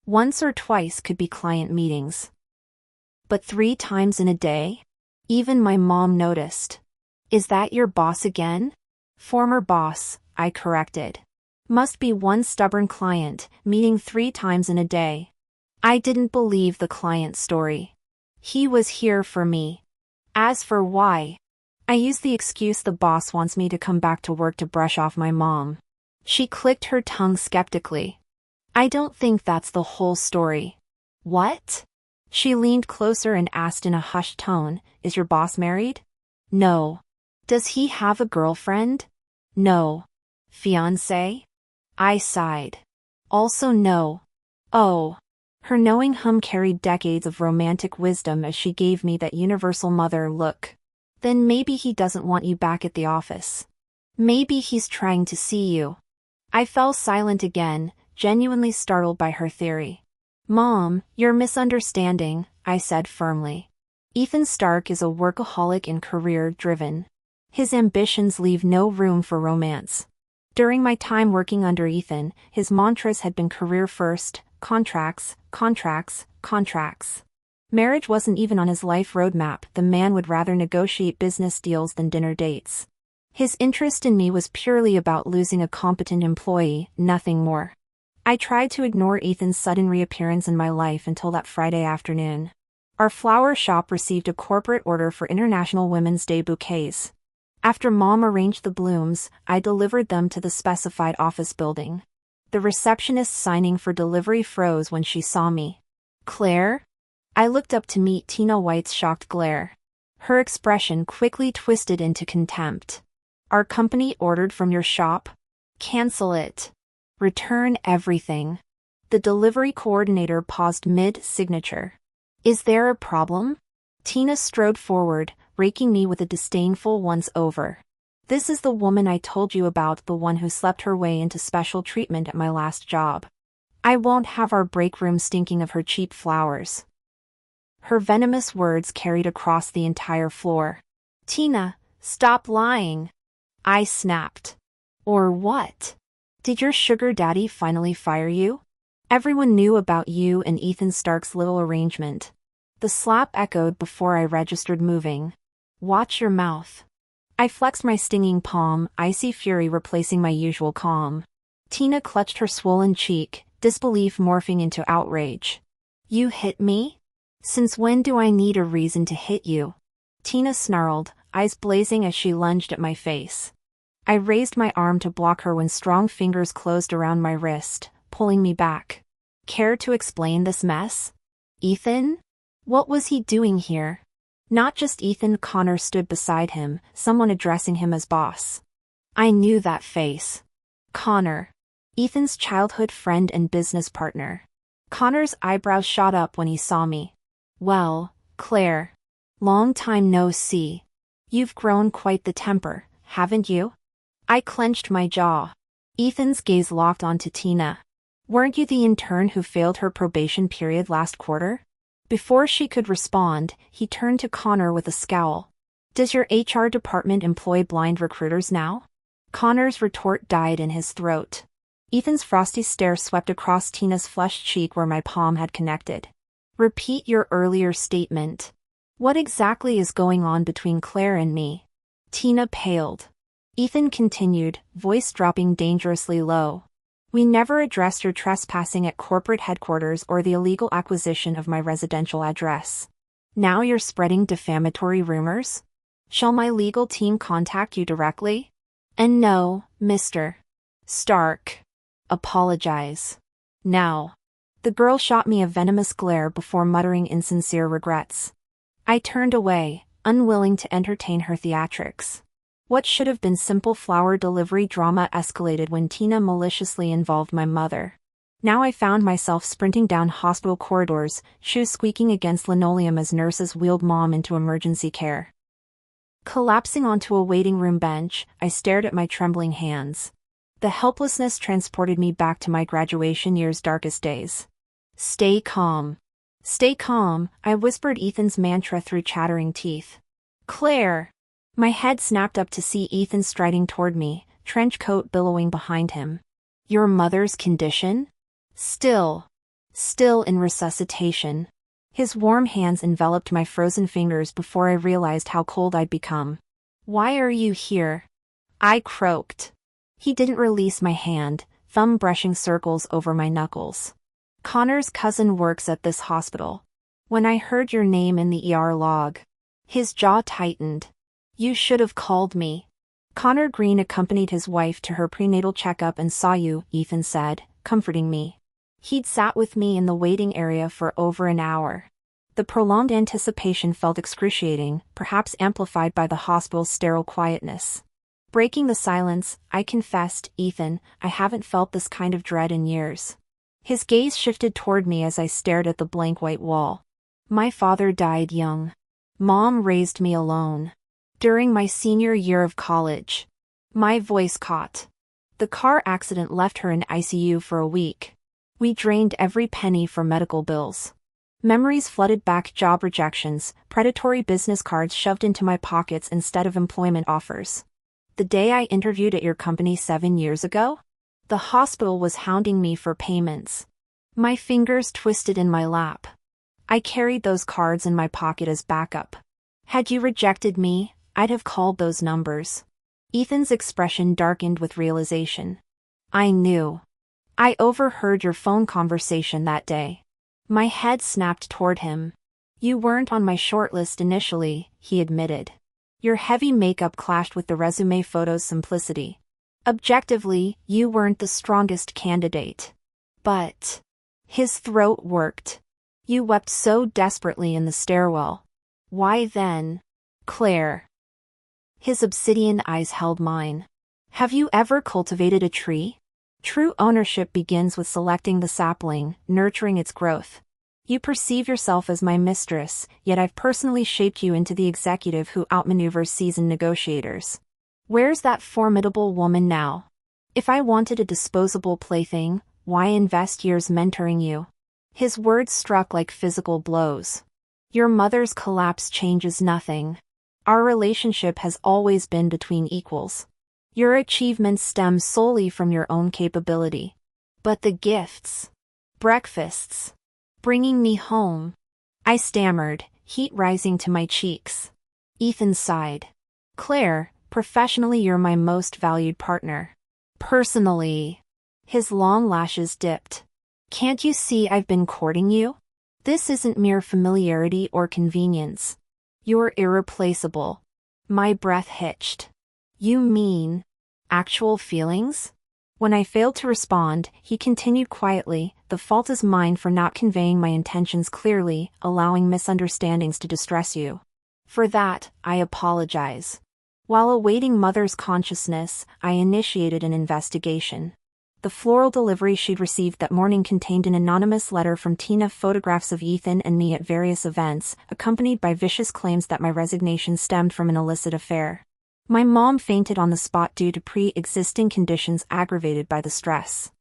Speaker 1: Once or twice could be client meetings. But 3 times in a day? Even my mom noticed. Is that your boss again? Former boss, I corrected. Must be one stubborn client, meeting 3 times in a day. I didn't believe the client story. He was here for me. As for why, I used the excuse the boss wants me to come back to work to brush off my mom. She clicked her tongue skeptically. I don't think that's the whole story. What? She leaned closer and asked in a hushed tone, is your boss married? No. Does he have a girlfriend? No. Fiancé? I sighed. Also no. Oh. Her knowing hum carried decades of romantic wisdom as she gave me that universal mother look. Then maybe he doesn't want you back at the office. Maybe he's trying to see you. I fell silent again, genuinely startled by her theory. Mom, you're misunderstanding, I said firmly. Ethan Stark is a workaholic and career-driven. His ambitions leave no room for romance. During my time working under Ethan, his mantras had been career first, contracts, contracts, contracts. Marriage wasn't even on his life roadmap. The man would rather negotiate business deals than dinner dates. His interest in me was purely about losing a competent employee, nothing more. I tried to ignore Ethan's sudden reappearance in my life until that Friday afternoon. Our flower shop received a corporate order for International Women's Day bouquets. After Mom arranged the blooms, I delivered them to the specified office building. The receptionist signing for delivery froze when she saw me. Claire? I looked up to meet Tina White's shocked glare. Her expression quickly twisted into contempt. Our company ordered from your shop? Cancel it. Return everything. The delivery coordinator paused mid-signature. Is there a problem? Tina strode forward, raking me with a disdainful once-over. This is the woman I told you about, the one who slept her way into special treatment at my last job. I won't have our break room stinking of her cheap flowers. Her venomous words carried across the entire floor. Tina, stop lying. I snapped. Or what? Did your sugar daddy finally fire you? Everyone knew about you and Ethan Stark's little arrangement. The slap echoed before I registered moving. Watch your mouth. I flexed my stinging palm, icy fury replacing my usual calm. Tina clutched her swollen cheek, disbelief morphing into outrage. You hit me? Since when do I need a reason to hit you? Tina snarled, eyes blazing as she lunged at my face. I raised my arm to block her when strong fingers closed around my wrist, pulling me back. Care to explain this mess? Ethan? What was he doing here? Not just Ethan. Connor stood beside him, someone addressing him as boss. I knew that face. Connor. Ethan's childhood friend and business partner. Connor's eyebrows shot up when he saw me. Well, Claire. Long time no see. You've grown quite the temper, haven't you? I clenched my jaw. Ethan's gaze locked onto Tina. Weren't you the intern who failed her probation period last quarter? Before she could respond, he turned to Connor with a scowl. Does your HR department employ blind recruiters now? Connor's retort died in his throat. Ethan's frosty stare swept across Tina's flushed cheek where my palm had connected. Repeat your earlier statement. What exactly is going on between Claire and me? Tina paled. Ethan continued, voice dropping dangerously low. We never addressed your trespassing at corporate headquarters or the illegal acquisition of my residential address. Now you're spreading defamatory rumors? Shall my legal team contact you directly? And no, Mr. Stark. Apologize. Now. The girl shot me a venomous glare before muttering insincere regrets. I turned away, unwilling to entertain her theatrics. What should have been simple flower delivery drama escalated when Tina maliciously involved my mother. Now I found myself sprinting down hospital corridors, shoes squeaking against linoleum as nurses wheeled Mom into emergency care. Collapsing onto a waiting room bench, I stared at my trembling hands. The helplessness transported me back to my graduation year's darkest days. Stay calm. Stay calm, I whispered Ethan's mantra through chattering teeth. Claire! My head snapped up to see Ethan striding toward me, trench coat billowing behind him. Your mother's condition? Still in resuscitation. His warm hands enveloped my frozen fingers before I realized how cold I'd become. Why are you here? I croaked. He didn't release my hand, thumb brushing circles over my knuckles. Connor's cousin works at this hospital. When I heard your name in the ER log, his jaw tightened. You should have called me. Connor Green accompanied his wife to her prenatal checkup and saw you, Ethan said, comforting me. He'd sat with me in the waiting area for over an hour. The prolonged anticipation felt excruciating, perhaps amplified by the hospital's sterile quietness. Breaking the silence, I confessed, Ethan, I haven't felt this kind of dread in years. His gaze shifted toward me as I stared at the blank white wall. My father died young. Mom raised me alone. During my senior year of college. My voice caught. The car accident left her in ICU for a week. We drained every penny for medical bills. Memories flooded back, job rejections, predatory business cards shoved into my pockets instead of employment offers. The day I interviewed at your company 7 years ago? The hospital was hounding me for payments. My fingers twisted in my lap. I carried those cards in my pocket as backup. Had you rejected me, I'd have called those numbers. Ethan's expression darkened with realization. I knew. I overheard your phone conversation that day. My head snapped toward him. You weren't on my shortlist initially, he admitted. Your heavy makeup clashed with the resume photo's simplicity. Objectively, you weren't the strongest candidate. But his throat worked. You wept so desperately in the stairwell. Why then? Claire. His obsidian eyes held mine. Have you ever cultivated a tree? True ownership begins with selecting the sapling, nurturing its growth. You perceive yourself as my mistress, yet I've personally shaped you into the executive who outmaneuvers seasoned negotiators. Where's that formidable woman now? If I wanted a disposable plaything, why invest years mentoring you? His words struck like physical blows. Your mother's collapse changes nothing. Our relationship has always been between equals. Your achievements stem solely from your own capability. But the gifts. Breakfasts. Bringing me home. I stammered, heat rising to my cheeks. Ethan sighed. Claire, professionally you're my most valued partner. Personally. His long lashes dipped. Can't you see I've been courting you? This isn't mere familiarity or convenience. You're irreplaceable. My breath hitched. You mean actual feelings? When I failed to respond, he continued quietly, the fault is mine for not conveying my intentions clearly, allowing misunderstandings to distress you. For that, I apologize. While awaiting mother's consciousness, I initiated an investigation. The floral delivery she'd received that morning contained an anonymous letter from Tina, photographs of Ethan and me at various events, accompanied by vicious claims that my resignation stemmed from an illicit affair. My mom fainted on the spot due to pre-existing conditions aggravated by the stress.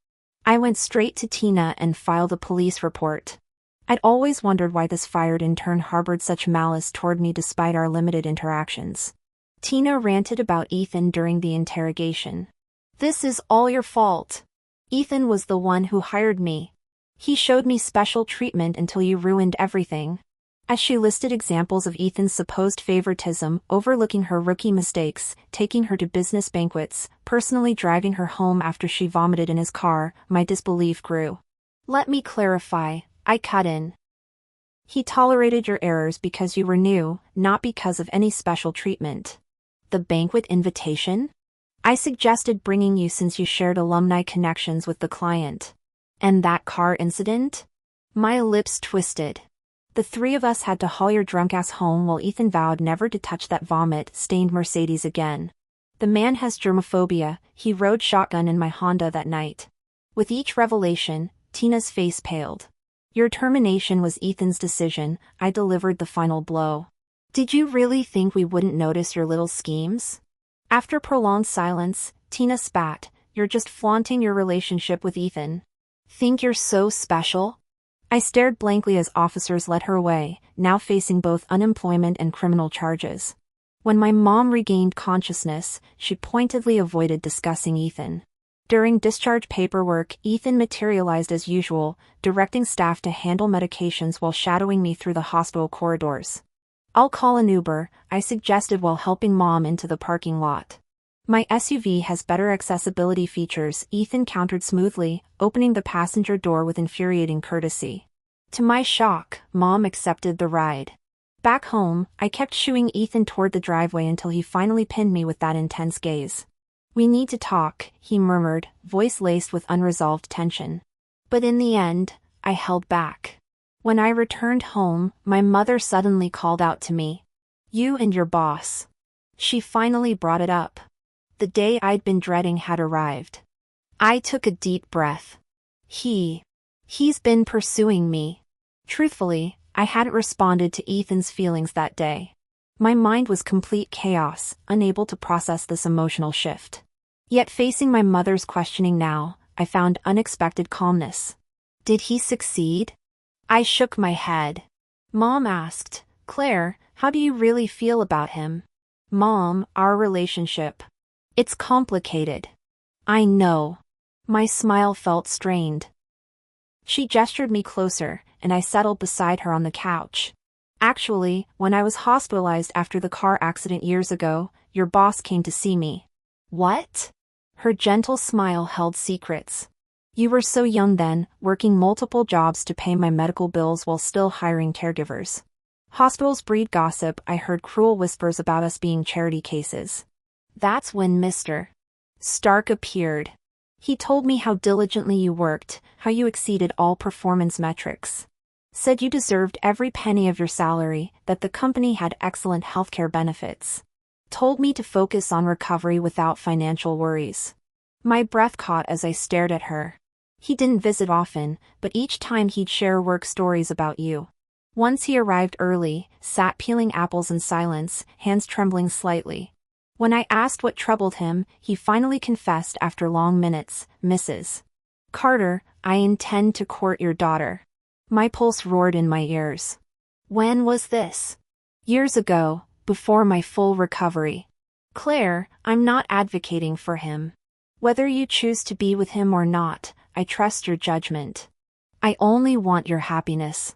Speaker 1: I went straight to Tina and filed a police report. I'd always wondered why this fired intern harbored such malice toward me despite our limited interactions. Tina ranted about Ethan during the interrogation. This is all your fault. Ethan was the one who hired me. He showed me special treatment until you ruined everything. As she listed examples of Ethan's supposed favoritism, overlooking her rookie mistakes, taking her to business banquets, personally driving her home after she vomited in his car, my disbelief grew. Let me clarify, I cut in. He tolerated your errors because you were new, not because of any special treatment. The banquet invitation? I suggested bringing you since you shared alumni connections with the client. And that car incident? My lips twisted. The three of us had to haul your drunk ass home while Ethan vowed never to touch that vomit-stained Mercedes again. The man has germophobia, he rode shotgun in my Honda that night. With each revelation, Tina's face paled. Your termination was Ethan's decision, I delivered the final blow. Did you really think we wouldn't notice your little schemes? After prolonged silence, Tina spat, you're just flaunting your relationship with Ethan. Think you're so special? I stared blankly as officers led her away, now facing both unemployment and criminal charges. When my mom regained consciousness, she pointedly avoided discussing Ethan. During discharge paperwork, Ethan materialized as usual, directing staff to handle medications while shadowing me through the hospital corridors. I'll call an Uber, I suggested while helping Mom into the parking lot. My SUV has better accessibility features, Ethan countered smoothly, opening the passenger door with infuriating courtesy. To my shock, Mom accepted the ride. Back home, I kept shooing Ethan toward the driveway until he finally pinned me with that intense gaze. We need to talk, he murmured, voice laced with unresolved tension. But in the end, I held back. When I returned home, my mother suddenly called out to me. You and your boss. She finally brought it up. The day I'd been dreading had arrived. I took a deep breath. He's been pursuing me. Truthfully, I hadn't responded to Ethan's feelings that day. My mind was complete chaos, unable to process this emotional shift. Yet facing my mother's questioning now, I found unexpected calmness. Did he succeed? I shook my head. Mom asked, Claire, how do you really feel about him? Mom, our relationship. It's complicated. I know. My smile felt strained. She gestured me closer, and I settled beside her on the couch. Actually, when I was hospitalized after the car accident years ago, your boss came to see me. What? Her gentle smile held secrets. You were so young then, working multiple jobs to pay my medical bills while still hiring caregivers. Hospitals breed gossip. I heard cruel whispers about us being charity cases. That's when Mr. Stark appeared. He told me how diligently you worked, how you exceeded all performance metrics. Said you deserved every penny of your salary, that the company had excellent healthcare benefits. Told me to focus on recovery without financial worries. My breath caught as I stared at her. He didn't visit often, but each time he'd share work stories about you. Once he arrived early, sat peeling apples in silence, hands trembling slightly. When I asked what troubled him, he finally confessed after long minutes, Mrs. Carter, I intend to court your daughter. My pulse roared in my ears. When was this? Years ago, before my full recovery. Claire, I'm not advocating for him. Whether you choose to be with him or not, I trust your judgment. I only want your happiness.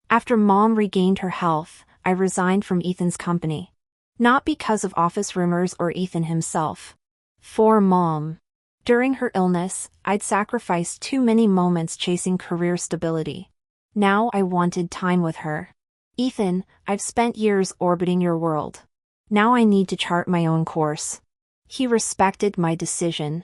Speaker 1: After Mom regained her health, I resigned from Ethan's company. Not because of office rumors or Ethan himself. For Mom. During her illness, I'd sacrificed too many moments chasing career stability. Now I wanted time with her. Ethan, I've spent years orbiting your world. Now I need to chart my own course. He respected my decision.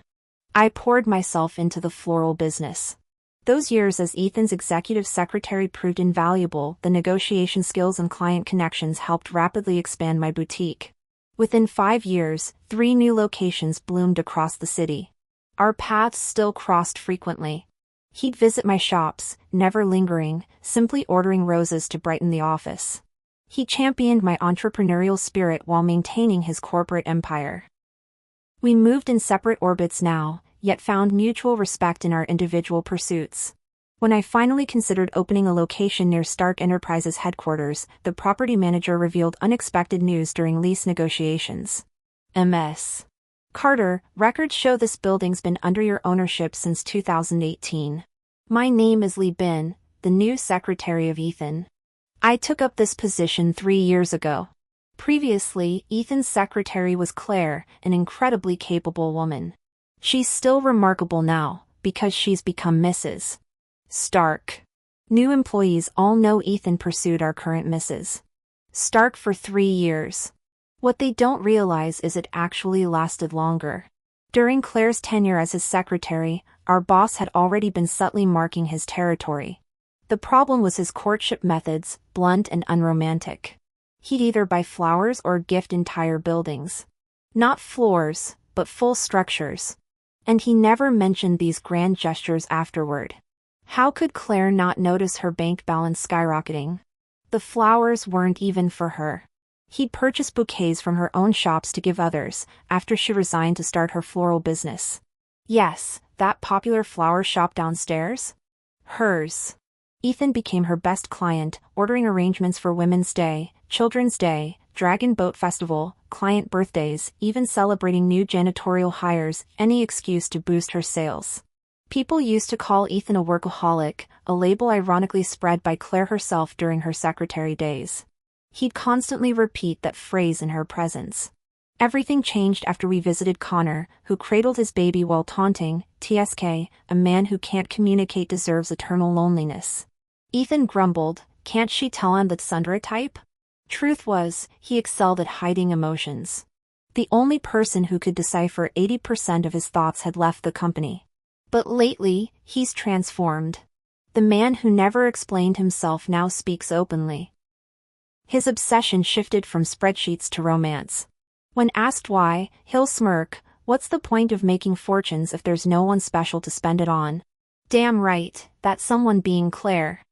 Speaker 1: I poured myself into the floral business. Those years as Ethan's executive secretary proved invaluable. The negotiation skills and client connections helped rapidly expand my boutique. Within 5 years, 3 new locations bloomed across the city. Our paths still crossed frequently. He'd visit my shops, never lingering, simply ordering roses to brighten the office. He championed my entrepreneurial spirit while maintaining his corporate empire. We moved in separate orbits now, yet found mutual respect in our individual pursuits. When I finally considered opening a location near Stark Enterprises headquarters, the property manager revealed unexpected news during lease negotiations. Ms. Carter, records show this building's been under your ownership since 2018. My name is Lee Bin, the new secretary of Ethan. I took up this position 3 years ago. Previously, Ethan's secretary was Claire, an incredibly capable woman. She's still remarkable now, because she's become Mrs. Stark. New employees all know Ethan pursued our current Mrs. Stark for 3 years. What they don't realize is it actually lasted longer. During Claire's tenure as his secretary, our boss had already been subtly marking his territory. The problem was his courtship methods, blunt and unromantic. He'd either buy flowers or gift entire buildings. Not floors, but full structures. And he never mentioned these grand gestures afterward. How could Claire not notice her bank balance skyrocketing? The flowers weren't even for her. He'd purchased bouquets from her own shops to give others, after she resigned to start her floral business. Yes, that popular flower shop downstairs? Hers. Ethan became her best client, ordering arrangements for Women's Day, Children's Day, Dragon Boat Festival, client birthdays, even celebrating new janitorial hires, any excuse to boost her sales. People used to call Ethan a workaholic, a label ironically spread by Claire herself during her secretary days. He'd constantly repeat that phrase in her presence. Everything changed after we visited Connor, who cradled his baby while taunting, TSK, a man who can't communicate deserves eternal loneliness. Ethan grumbled, can't she tell I'm the Sundra type? Truth was, he excelled at hiding emotions. The only person who could decipher 80% of his thoughts had left the company. But lately, he's transformed. The man who never explained himself now speaks openly. His obsession shifted from spreadsheets to romance. When asked why, he'll smirk, what's the point of making fortunes if there's no one special to spend it on? Damn right, that someone being Claire.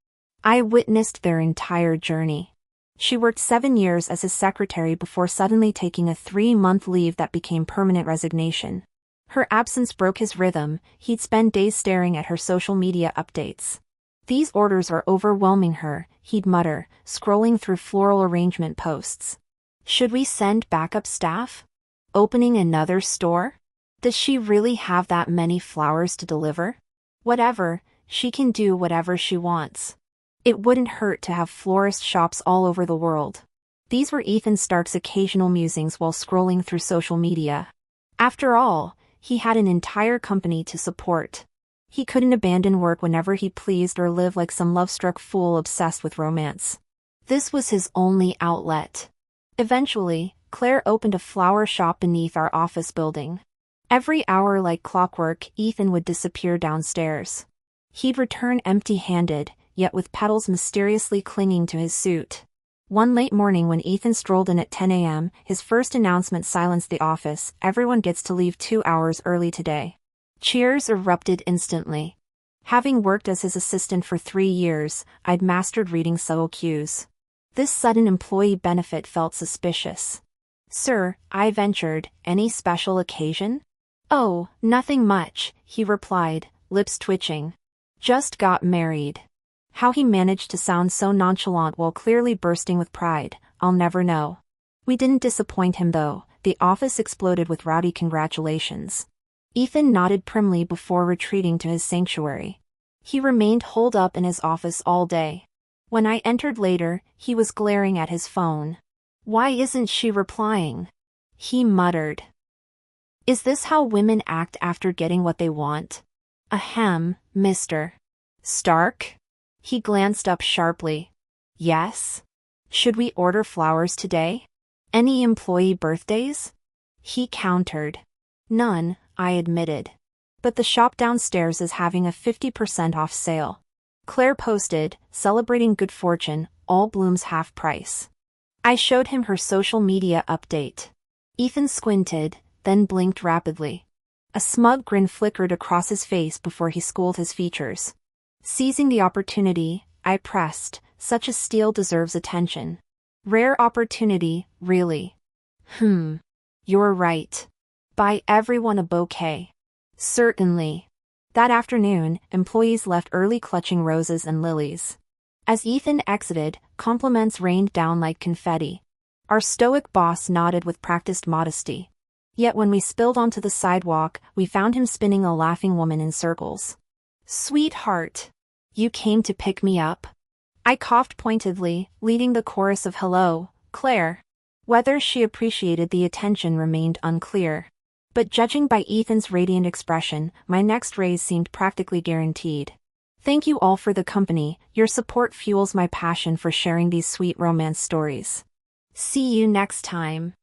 Speaker 1: I witnessed their entire journey. She worked 7 years as his secretary before suddenly taking a 3-month leave that became permanent resignation. Her absence broke his rhythm. He'd spend days staring at her social media updates. "These orders are overwhelming her," he'd mutter, scrolling through floral arrangement posts. "Should we send backup staff? Opening another store? Does she really have that many flowers to deliver? Whatever, she can do whatever she wants. It wouldn't hurt to have florist shops all over the world." These were Ethan Stark's occasional musings while scrolling through social media. After all, he had an entire company to support. He couldn't abandon work whenever he pleased or live like some love-struck fool obsessed with romance. This was his only outlet. Eventually, Claire opened a flower shop beneath our office building. Every hour like clockwork, Ethan would disappear downstairs. He'd return empty-handed, yet with petals mysteriously clinging to his suit. One late morning when Ethan strolled in at 10 a.m., his first announcement silenced the office. "Everyone gets to leave 2 hours early today." Cheers erupted instantly. Having worked as his assistant for 3 years, I'd mastered reading subtle cues. This sudden employee benefit felt suspicious. "Sir," I ventured, "any special occasion?" "Oh, nothing much," he replied, lips twitching. "Just got married." How he managed to sound so nonchalant while clearly bursting with pride, I'll never know. We didn't disappoint him though. The office exploded with rowdy congratulations. Ethan nodded primly before retreating to his sanctuary. He remained holed up in his office all day. When I entered later, he was glaring at his phone. "Why isn't she replying?" he muttered. "Is this how women act after getting what they want?" "Ahem, Mr. Stark?" He glanced up sharply. "Yes? Should we order flowers today? Any employee birthdays?" He countered. "None," I admitted. "But the shop downstairs is having a 50% off sale." Claire posted, "Celebrating good fortune, all blooms half price." I showed him her social media update. Ethan squinted, then blinked rapidly. A smug grin flickered across his face before he schooled his features. Seizing the opportunity, I pressed, "Such a steal deserves attention." "Rare opportunity, really." You're right. Buy everyone a bouquet." "Certainly." That afternoon, employees left early clutching roses and lilies. As Ethan exited, compliments rained down like confetti. Our stoic boss nodded with practiced modesty. Yet when we spilled onto the sidewalk, we found him spinning a laughing woman in circles. "Sweetheart, you came to pick me up?" I coughed pointedly, leading the chorus of "Hello, Claire." Whether she appreciated the attention remained unclear. But judging by Ethan's radiant expression, my next raise seemed practically guaranteed. Thank you all for the company. Your support fuels my passion for sharing these sweet romance stories. See you next time.